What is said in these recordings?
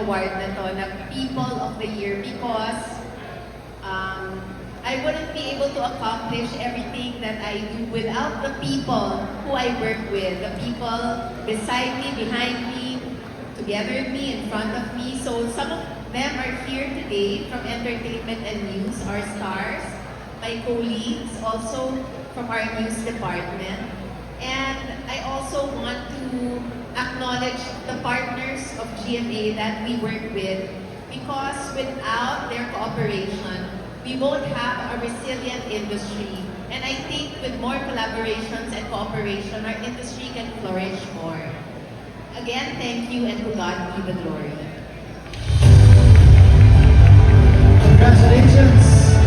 award na to, na People of the Year, because I wouldn't be able to accomplish everything that I do without the people who I work with, the people beside me, behind me, together with me, in front of me. So some of them are here today from entertainment and news, our stars, my colleagues, also from our news department. And I also want to acknowledge the partners of GMA that we work with, because without their cooperation, we won't have a resilient industry. And I think with more collaborations and cooperation, our industry can flourish more. Again, thank you, and to God be the glory. Congratulations,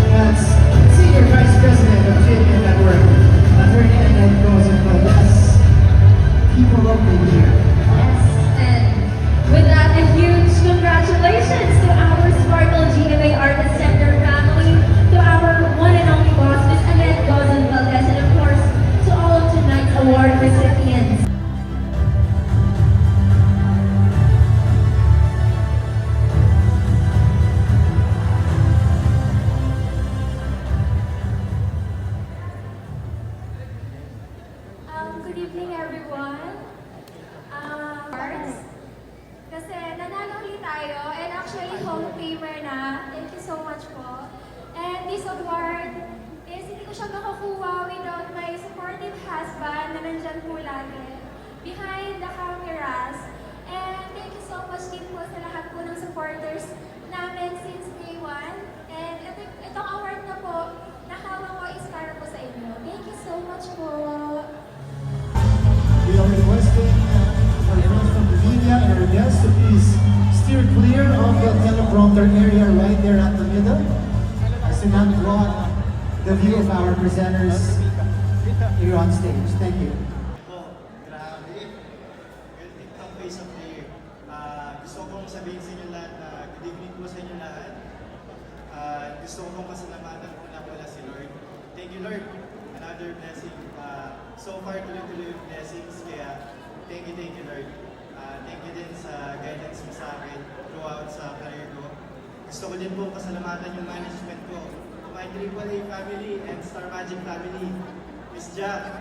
that's Senior Vice President of GMA Network, Attorney Annette Rosenfeld. People of the Year. Yes, and with that, a huge congratulations to our Sparkle GMA Artist Center family, to our one and only boss, Ms. Annette Rosenfeld, and of course, to all of tonight's award recipients. Good evening, everyone. Kasi nanalo ulit tayo, and actually Hall of Famer na. Thank you so much po. And this award is hindi ko siya makakuha without my supportive husband na nandyan po lagi behind the cameras. And thank you so much din po sa lahat po ng supporters namin since day one. And itong award na po, nakawa ko is para po sa inyo. Thank you so much po. We are requesting our friends from the media and our guests to please steer clear of the teleprompter area right there at the middle, as to not block the view of our presenters here on stage. Thank you. Po, grabe. Good ang face of the year. Gusto kong sabihin sa inyo lahat na good evening po sa inyo lahat. Gusto kong pasalamatan kung wala si Lord. Thank you, Lord. Another blessing. So far, tuloy-tuloy yung blessings. Kaya, thank you, Lord. Thank you din sa guidance mo sa akin throughout sa career ko. Gusto ko din po pasalamatan yung management ko, my AAA family and Star Magic family, Miss Jack,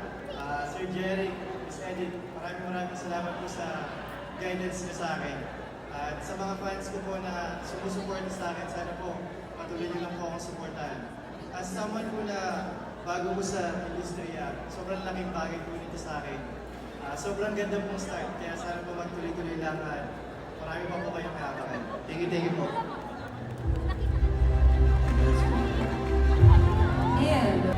Sir Jerry, Miss Edith. Maraming salamat po sa guidance niyo sa akin. At sa mga fans ko po na sumusuporta sa akin, sana po patuloy niyo lang po akong suportahan. As someone po na bago ko sa industriya, sobrang laking bagay po nito sa akin. Sobrang ganda pong start, kaya sana po magtuloy-tuloy lang at marami pa po kayong kakakan. Thank you po. And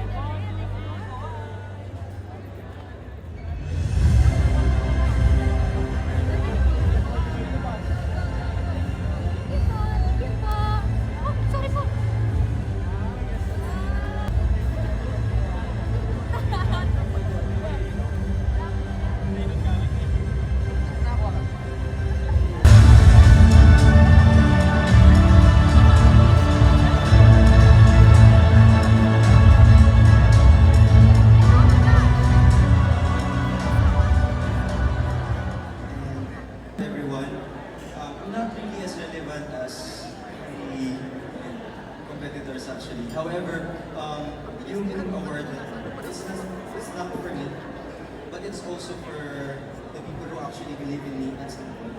everyone. Not really as relevant as the competitors actually. However, yung award, it's not for me, but it's also for the people who actually believe in me at some point.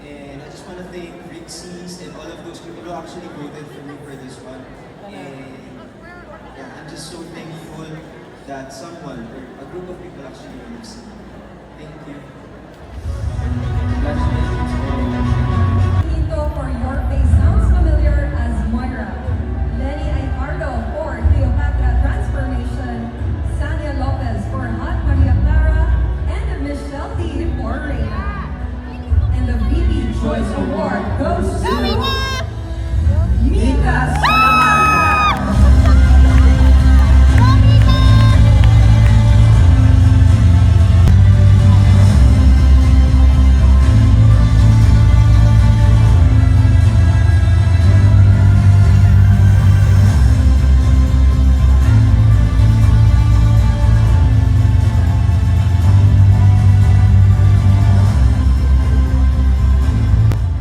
And I just want to thank Rick Seas and all of those people who actually voted for me for this one. And yeah, I'm just so thankful that someone or a group of people actually believes in me. Thank you. Quinto for Your Face Sounds Familiar as Moira. Lenny Aicardo for Cleopatra Transformation. Sania Lopez for Hot Maria Clara. And Michelle T for Reina. And the VP Choice Award goes to Mika Salamanca.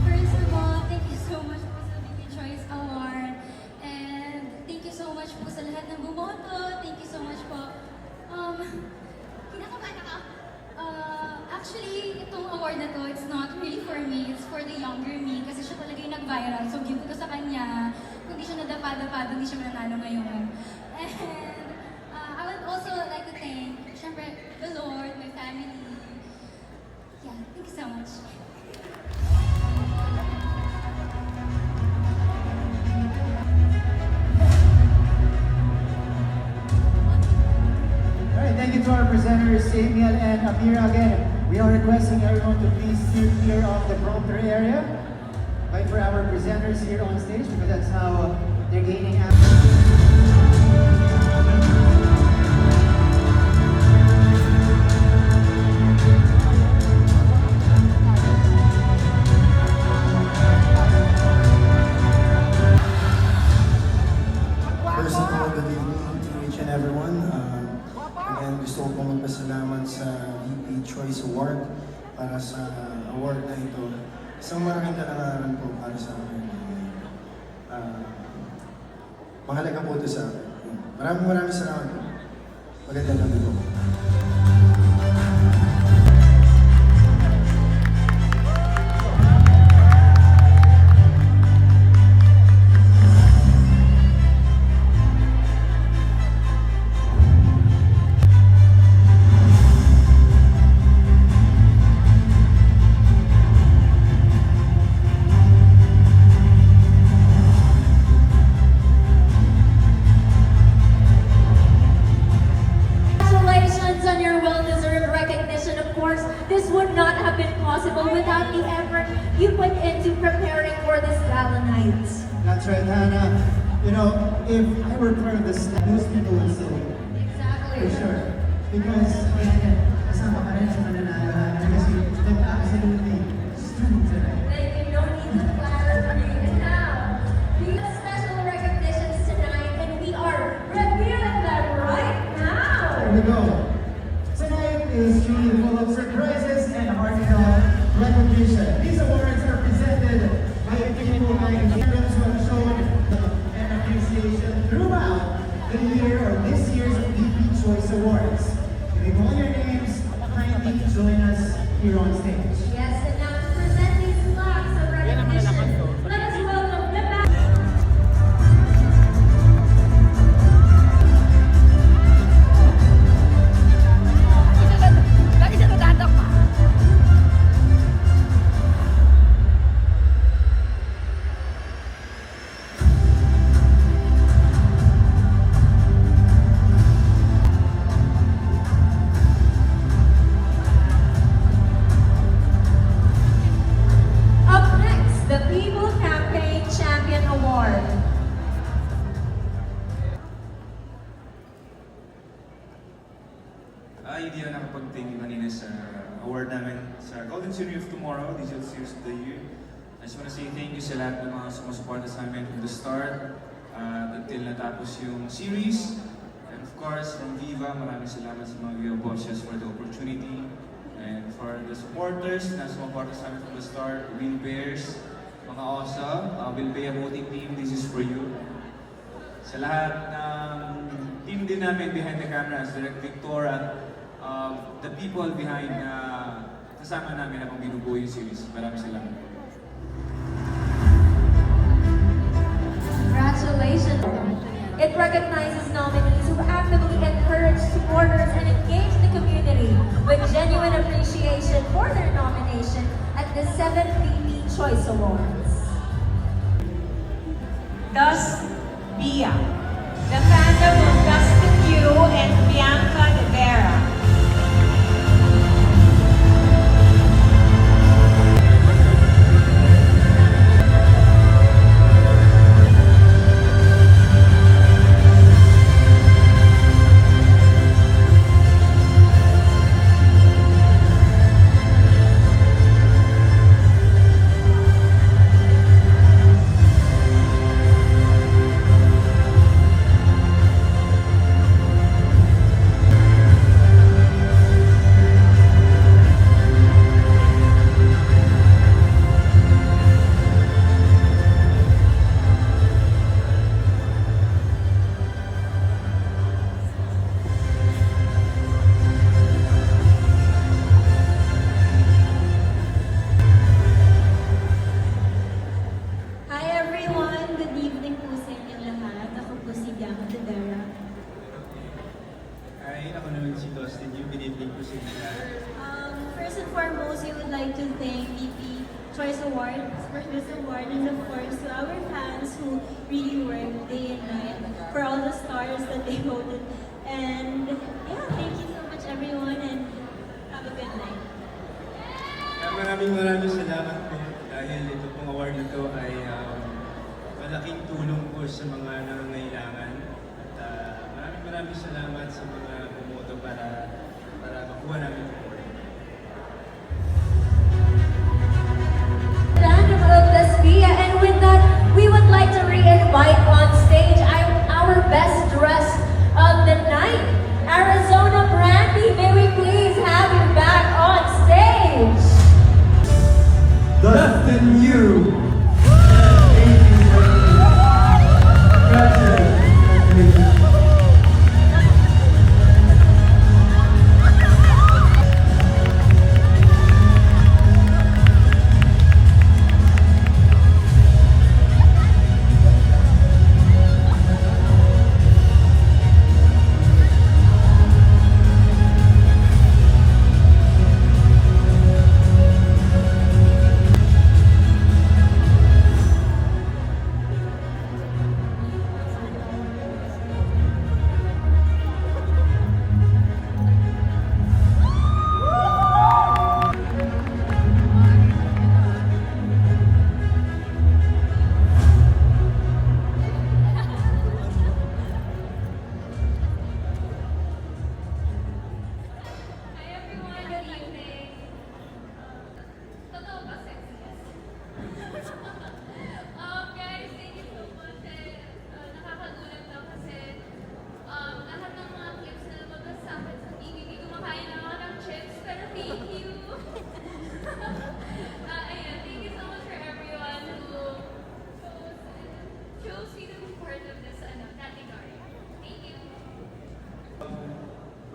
First younger me kasi siya talaga yung nag-viral. So, give ko to sa kanya. Kung di siya nadapa-dapa, hindi siya mananalo ngayon. And I would also like to thank, syempre, the Lord, my family. Yeah, thank you so much. Alright, thank you to our presenters, Samuel and Amira. Again, we are requesting everyone to please steer clear of the prompter area. Wait for our presenters here on stage because that's how they're gaining access. First of all, good evening to each and everyone. Again, gusto ko pong magpasalamat sa VP Choice Award para sa award na ito. Isang malaking kalangaran po para sa akin. Mahalaga po ito sa akin. Maraming salamat po. Magandang gabi po. Congratulations on your well-deserved recognition. Of course, this would not have been possible without the effort you put into preparing for this gala night. That's right, Hannah. You know, if I were part of the staff, most people would say, Exactly. for sure. Because, kasama ka rin sa mananalo, Hannah, kasi look absolutely stunning tonight. Thank you. No need to clarify. And now, we have special recognitions tonight, and we are revealing them right now. Here we go. Tonight is truly full of surprises and heartfelt recognition. These awards are presented by people like parents who have shown an appreciation throughout the year or this year's VP Choice Awards. If you call your names, kindly join us here on stage. Yes, and now to present these plaques of recognition, let us welcome the back. Up next, the People Campaign Champion Award. Hindi na nakapag-thank you kanina sa award namin sa Golden Series of Tomorrow, Digital Series of the Year. I just want to say thank you sa lahat ng mga sumusuporta sa amin from the start until natapos yung series. And of course, from Viva, maraming salamat sa mga Viva bosses for the opportunity. And for the supporters na sumuporta sa amin from the start, Will Bears, mga OSA, Will Bear Voting Team, this is for you. Sa lahat ng team din namin behind the cameras, Direct Victor at the people behind kasama namin habang binubuo yung series. Maraming salamat. Congratulations. It recognizes nominees who actively encourage supporters and engage the community with genuine appreciation for their nomination at the 7th VP Choice Awards. Thus, Bia, the fandom of Dustin Yu and Bianca De Vera. this award, and of course to our fans who really work day and night for all the stars that they voted. And yeah, thank you so much everyone, and have a good night. Maraming salamat po dahil ito pong award na to ay malaking tulong po sa mga nangangailangan. At maraming salamat sa mga bumoto para makuha namin ito. Of Lesbia, and with that, we would like to re-invite on stage our best dressed of the night, Arizona Brandy. May we please have you back on stage? Dustin Yu.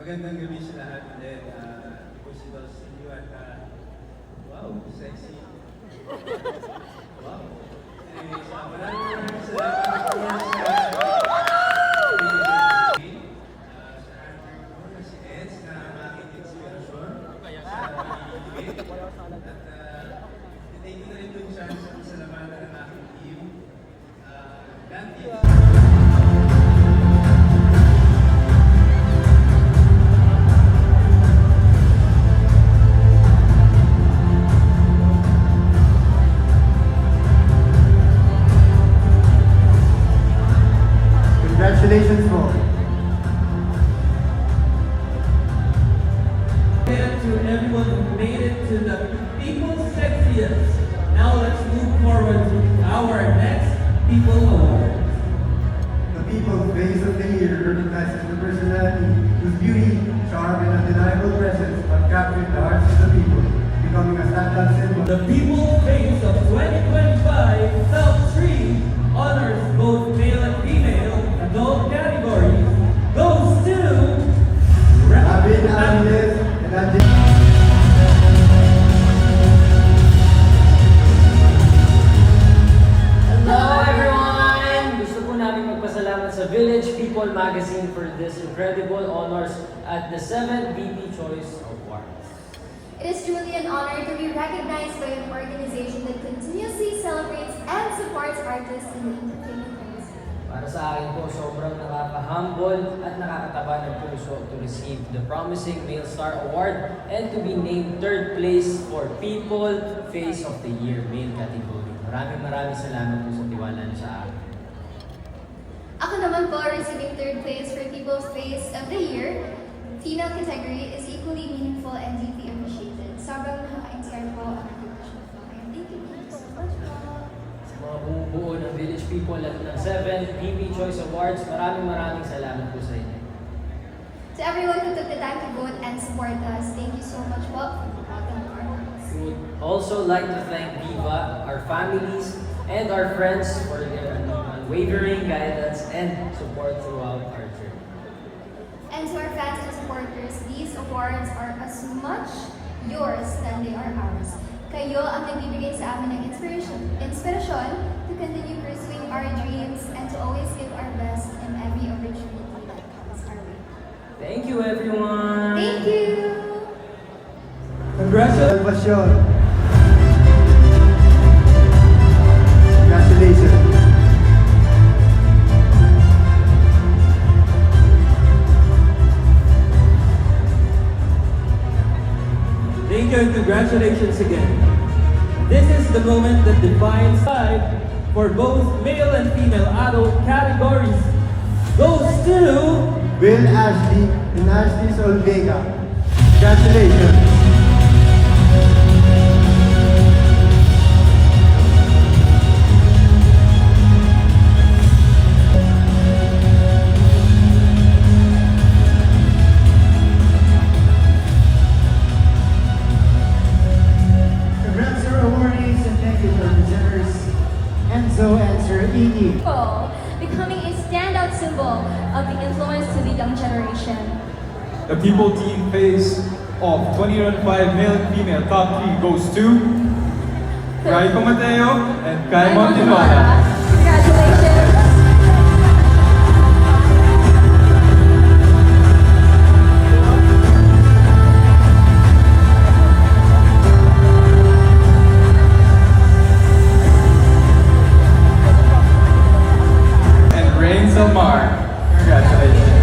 Magandang gabi sa lahat ulit. Ako si Dustin Yu at wow, sexy. Wow. Anyways, maraming salamat po sa handler ko na si Eds na ang aking inspirasyon sa pag-ibig. At thank you na rin itong chance sa pasalamatan ng aking team. Dante. Congratulations, Mo. And to everyone who made it to the People's Sexiest. Now let's move forward to our next People Award. The People's Face of the Year recognizes the personality whose beauty, charm, and undeniable presence have captured the hearts of the people, becoming a standout symbol. The People's Face of 2025 Top 3 honors both male and female adult categories goes to Abin Andes and Angie. Hello everyone! Gusto po namin magpasalamat sa Village People Magazine for this incredible honors at the 7th VP Choice Awards. It is truly an honor to be recognized by an organization that continuously celebrates and supports artists in the entertainment industry. Para sa akin po, sobrang nakaka-humble at nakakataba ng puso to receive the Promising Male Star Award and to be named 3rd place for People Face of the Year Male category. Maraming salamat po sa tiwala niyo sa akin. Ako naman po, receiving 3rd place for People's Face of the Year female category is equally meaningful and deeply appreciated. Sobrang nakaka-inspire po ang recognition po. And thank you so much po. Sa mga bumubuo ng Village People at ng 7th VP Choice Awards, maraming salamat po sa inyo. To everyone who took the time to vote and support us, thank you so much po for all our hearts. We would also like to thank Viva, our families, and our friends for their unwavering guidance and support throughout our journey. And to our fans and supporters, these awards are as much yours than they are ours. Kayo ang nagbibigay sa amin ng inspirasyon to continue pursuing our dreams and to always give our best in every opportunity that comes our way. Thank you, everyone! Thank you! Congratulations! congratulations again. This is the moment that defines life for both male and female adult categories. Goes to Will Ashley and Ashley Solvega. Congratulations. Congrats to our awardees and thank you to our presenters, Enzo and Sir Iggy. Becoming a standout symbol of the influence to the young generation. The People Team Face of 2025 Male and Female Top 3 goes to Raiko Mateo and Kai Montinuala. Congratulations. And Rain Salmar. Congratulations.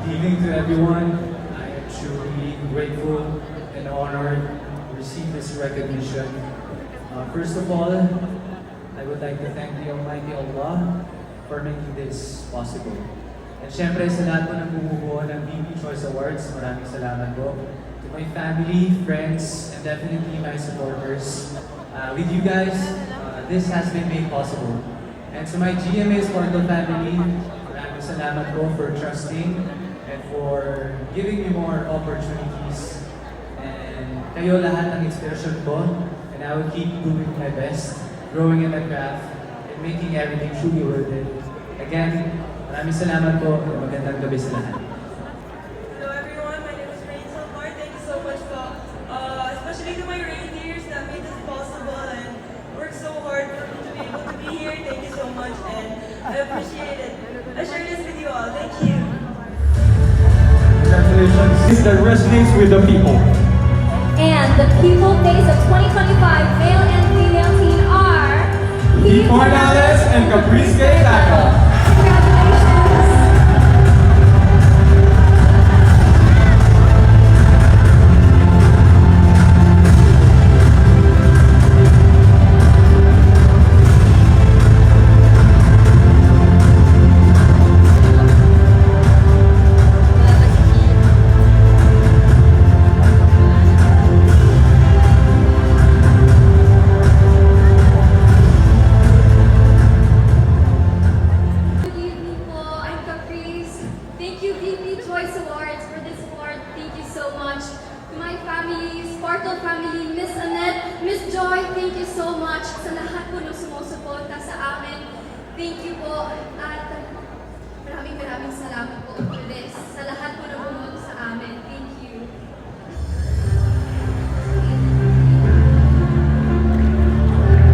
Good evening to everyone. I am truly grateful and honored to receive this recognition. First of all, I would like to thank the Almighty Allah for making this possible. And syempre sa lahat po ng bumubuo ng VP Choice Awards, maraming salamat po. To my family, friends, and definitely my supporters. With you guys, this has been made possible. And to my GMA Sparkle family, maraming salamat po for trusting and for giving me more opportunities. And kayo lahat ng inspirasyon ko, and I will keep doing my best, growing in the craft, and making everything truly worth it. Again, maraming salamat po, at magandang gabi sa lahat. Hello everyone, my name is Rain Salmar. Thank you so much po. Especially to my reindeers that made this possible and worked so hard for me to be able to be here. Thank you so much and I appreciate it. I share this with you all. Thank you. Congratulations. This that resonates with the people. And the People Face of 2025 Male and Female Team are Heath Morales and Caprice Gaylano. Congratulations. Good evening po. I'm Caprice. Thank you, VP Choice Awards, for this award. Thank you so much. To my family, Sparkle family, Miss Annette, Miss Joy, thank you so much. Sa lahat po ng sumusuporta sa amin, thank you po. At maraming salamat po for this. Sa lahat po ng bumoto sa amin, thank you.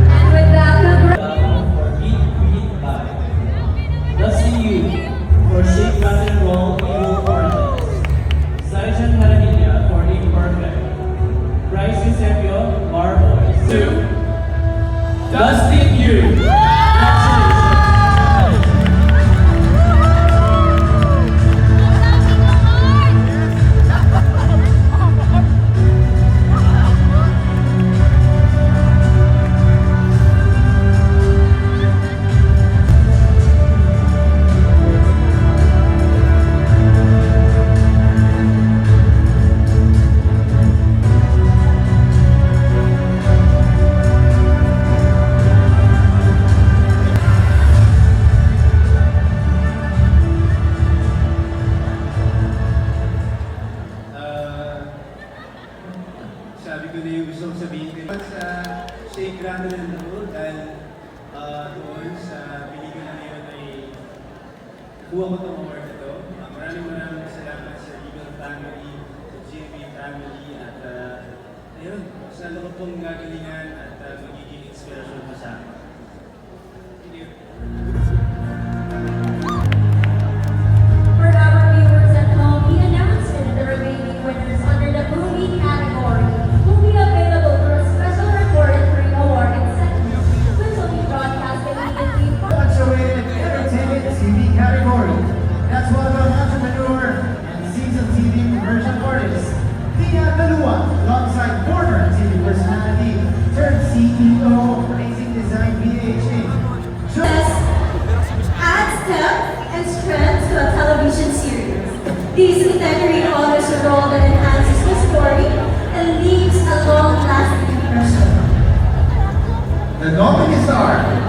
And with that, For Eat, Read, Buy. Dusty You for Shake, Rattle, and Roll, Evil Origins. Saijan Haranilla for Imperfect. Bryce Eusebio, Bar Boys. 2. Dusty You. Congratulations. Sabi ko na yung gusto kong sabihin ko sa Shake, Rattle, and Roll dahil doon sa binigyan na ngayon ay kuha ko itong award na ito. Maraming salamat sa Eagle family, sa GMA family at ayun, mas lalo ko pong gagalingan at magiging inspirasyon pa sa akin. Thank you. For our viewers at home, the announcement of the remaining winners under the movie category will be available for a special recorded pre-award segment, which will be broadcast immediately Much awaited entertainment TV category. That's what an entrepreneur and seasoned TV commercial artist, Tia Kalua, alongside former TV personality, turned CEO of Racing Design PHA. adds depth and strength to a television series. These category honors a role that enhances the story and leaves a long-lasting impression. The nominees are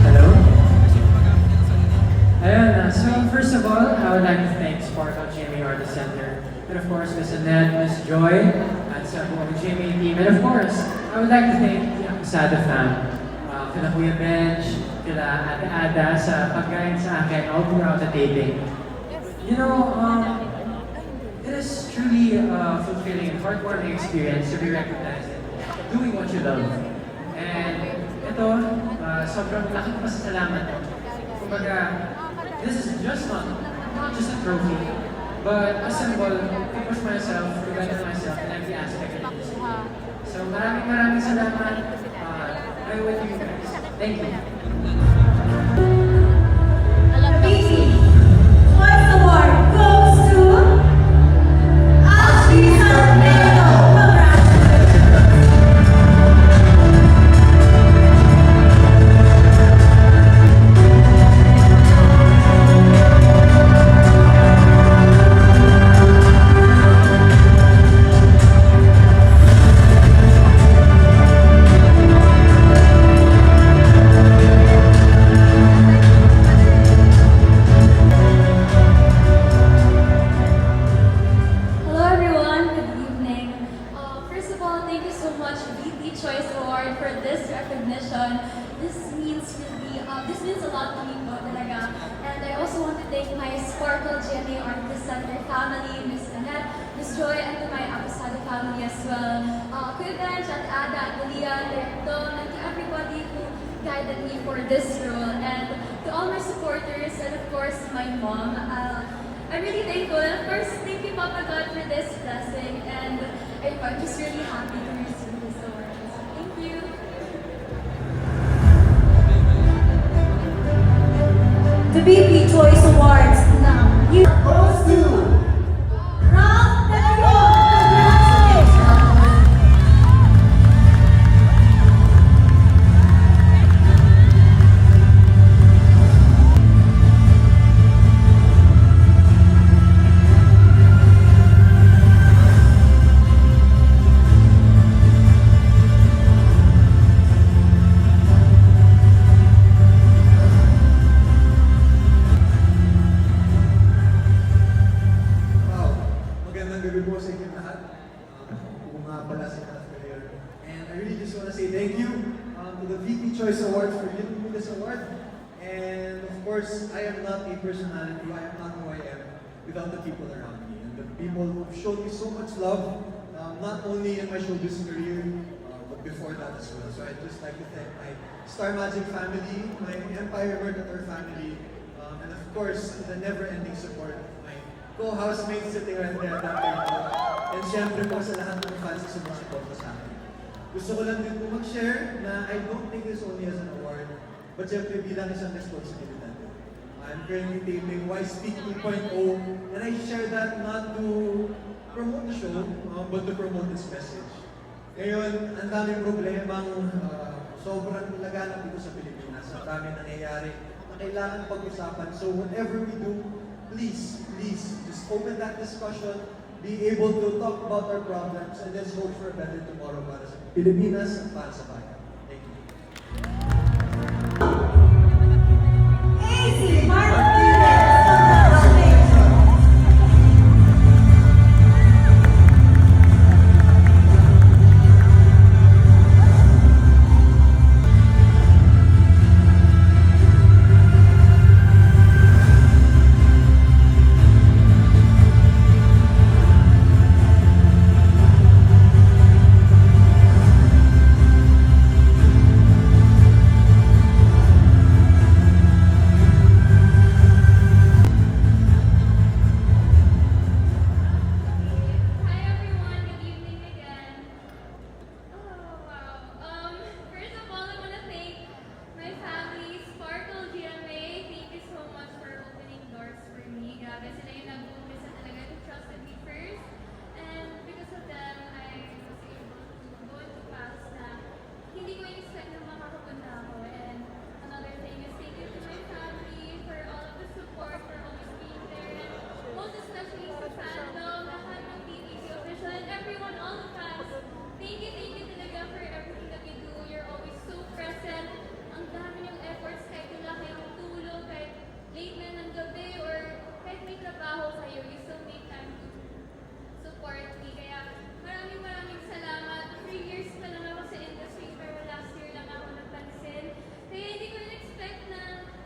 Hello? Ayun, so first of all, I would like to thank Sparkle GMA Artist Center, and of course, Miss Annette, Miss Joy, at sa buong GMA team. And of course, I would like to thank the Acusado fam, kila Kuya Benj, kila Ate Ada sa pagkain sa akin all throughout the taping. You know, it is truly a fulfilling and heartwarming experience to be recognized in doing what you love. And ito, sobrang laking pasasalamat. Kumbaga, this is just not just a trophy, but a symbol to push myself, to better myself in every aspect of this. So maraming salamat. I'm with you guys. Thank you. Choice Award goes to Ashley Sarmento. Hello everyone, good evening. First of all, thank you so much VP Choice Award for this recognition. This means a lot to me po talaga. And I also want to thank my Sparkle GMA Artist Center family, Miss Annette, Miss Joy, and to my Acusado family as well. Kuya Benj, at Ada, at Leah, Don, and to everybody who guided me for this role. And to all my supporters, and of course my mom. I'm really thankful. And of course, thank you, Papa God, for this blessing. And I'm just really happy to receive this award. So, thank you. The BP Choice Awards now. goes to Ralph Tayo! Wow, magandang gabi po sa inyo lahat. Ako nga pala si Kat Gayer. And I really just want to say thank you to the VP Choice Awards for giving me this award. And of course, I am not a personality. I am not who I am without the people around me. And the people who have shown me so much love, not only in my showbiz career, but before that as well. So I'd just like to thank my Star Magic family, my Empire Mercator family, and of course, the never-ending support of my co-housemates sitting right there at that table. And syempre po sa lahat ng fans na sumusuporta sa akin. Gusto ko lang din po mag-share na I don't take this only as an award, but syempre bilang isang responsibilidad. I'm currently taping Why Speak 2.0, and I share that not to promote the show, but to promote this message. Ngayon, ang daming problemang sobrang laganap dito sa Pilipinas. Ang daming nangyayari na kailangan pag-usapan. So whatever we do, please, just open that discussion. be able to talk about our problems, and let's hope for a better tomorrow para sa Pilipinas at para sa bayan. Thank you. AC Martinez! Hi everyone, good evening again. Oh wow. First of all, I want to thank my family, Sparkle GMA. Thank you so much for opening doors for me. Grabe sila yung nag-umpisa talaga who trusted me first. And because of them, I was able to go into paths na hindi ko expect na makakapunta ako. And another thing is thank you to my family for all of the support, for always being there. And most especially sa fandom, lahat ng TVC official, and everyone, all the fans. Thank you talaga for everything that you do. You're always so present. Ang dami yung efforts, kahit wala kayong tulog, kahit late na ng gabi, or kahit may trabaho kayo, you still make time to support me. Kaya maraming salamat. 3 years pa lang ako sa industry, pero last year lang ako napansin. Kaya hindi ko na-expect na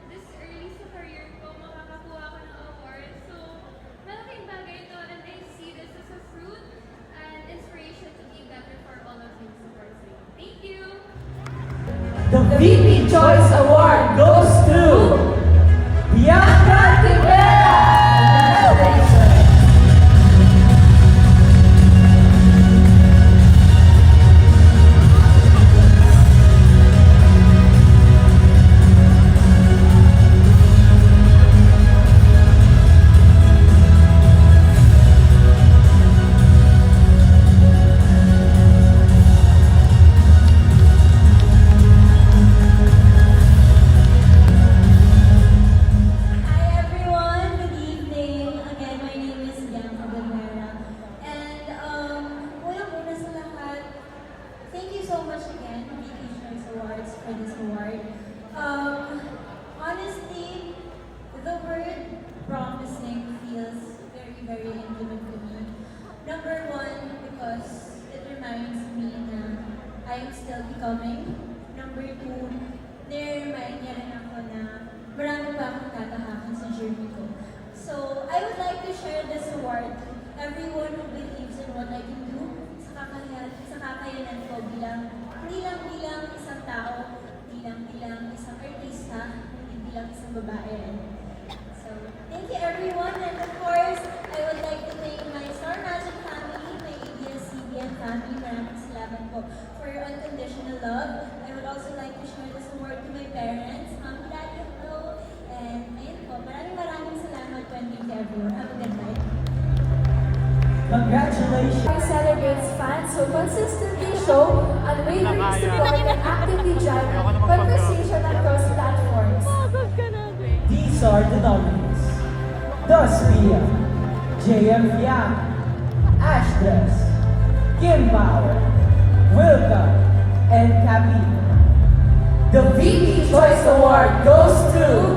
this early sa career ko, makakakuha ako ng award. So, malaking bagay ito, and I see this as a fruit and inspiration to be better for all of you who support me. Thank you! The VP Choice Award goes to Bianca Rivera! Congratulations! Hi everyone, good evening. Again, my name is Bianca Rivera. And unang-una sa lahat, thank you so much again, VP Choice Awards, for this award. Honestly, the word promising feels very intimate to me. Number one, because it reminds me na I am still becoming. Number two, nire-remind niya rin ako na marami pa akong tatahakin sa journey ko. So, I would like to share this award to everyone who believes in what I can do sa kakayanan ko hindi lang bilang isang tao, bilang isang artista, hindi bilang isang babae rin. So, thank you everyone, and of course, I would like to thank my Star Magic family, my ABS-CBN family. Maraming salamat po for your unconditional love. I would also like to share this award to my parents, Mom, Daddy, hello, and ayun po, maraming salamat po, and thank you everyone. Have a good night. Congratulations! Celebrates fans who consistently show unwavering support and actively drive conversation across platforms. These are the nominees: Dospia, JM Fiang, Ashdress, Kim Bauer, Wilka, and Capi. The VP Choice Award goes to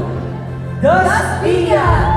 Dospia!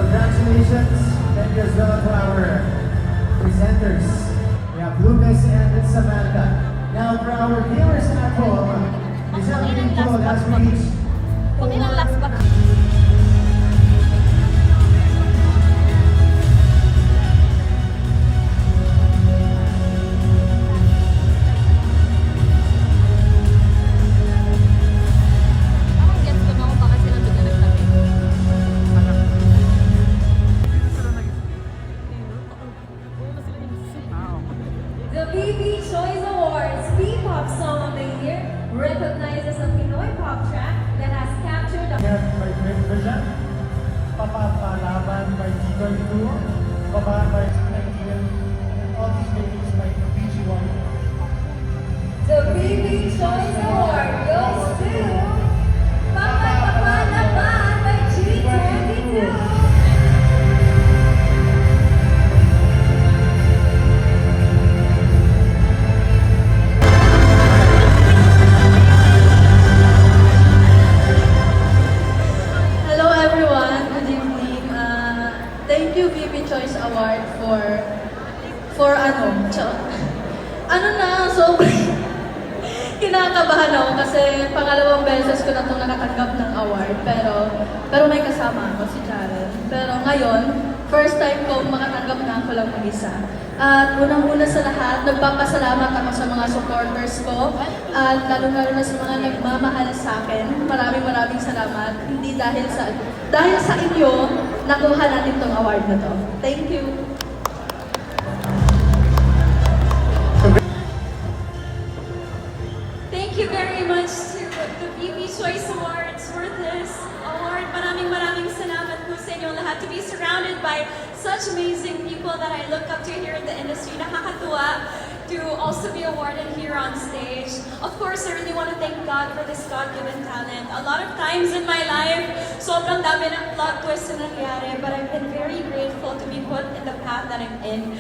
Congratulations! Thank you as well to our presenters. We have Lucas and Samantha. Now for our viewers at home, is that being told as we reach Pop Song of the Year recognizes a Pinoy pop track that has captured the by Great Vision, Papapalaban by T22, Baba by T19, and all these babies by BG1. The BB Choice Award goes to Papapalaban by G22. Hello everyone, good evening. Thank you BB Choice Award for sobrang kinakabahan ako kasi pangalawang beses ko na itong nakatanggap ng award pero may kasama ako si Jaren. Pero ngayon, first time ko makatanggap na ako lang mag-isa. At unang-una sa lahat, nagpapasalamat ako sa mga supporters ko at lalo-lalo na sa mga nagmamahal sa akin. Maraming salamat. Hindi dahil sa inyo, nakuha natin itong award na to. Thank you. Thank you very much to the BB Choice Awards for this award. Maraming salamat po sa inyong lahat to be surrounded by such amazing people that I look up to here in the industry. Nakakatuwa to also be awarded here on stage. Of course, I really want to thank God for this God-given talent. A lot of times in my life, sobrang dami ng plot twists na nangyari, but I've been very grateful to be put in the path that I'm in.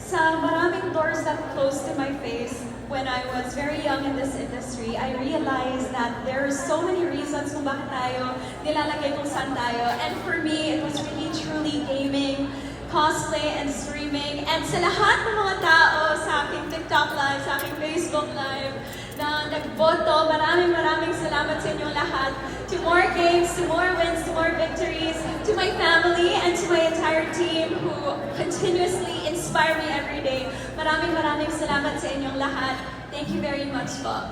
Sa maraming doors that closed to my face, when I was very young in this industry, I realized that there are so many reasons kung bakit tayo nilalagay kung saan tayo. And for me, it was really truly gaming, cosplay, and streaming. And sa lahat ng mga tao sa aking TikTok live, sa aking Facebook live, na nagboto, maraming salamat sa inyong lahat. To more games, to more wins, to more victories, to my family, and to my entire team who continuously inspire me every day. Maraming salamat sa inyong lahat. Thank you very much po.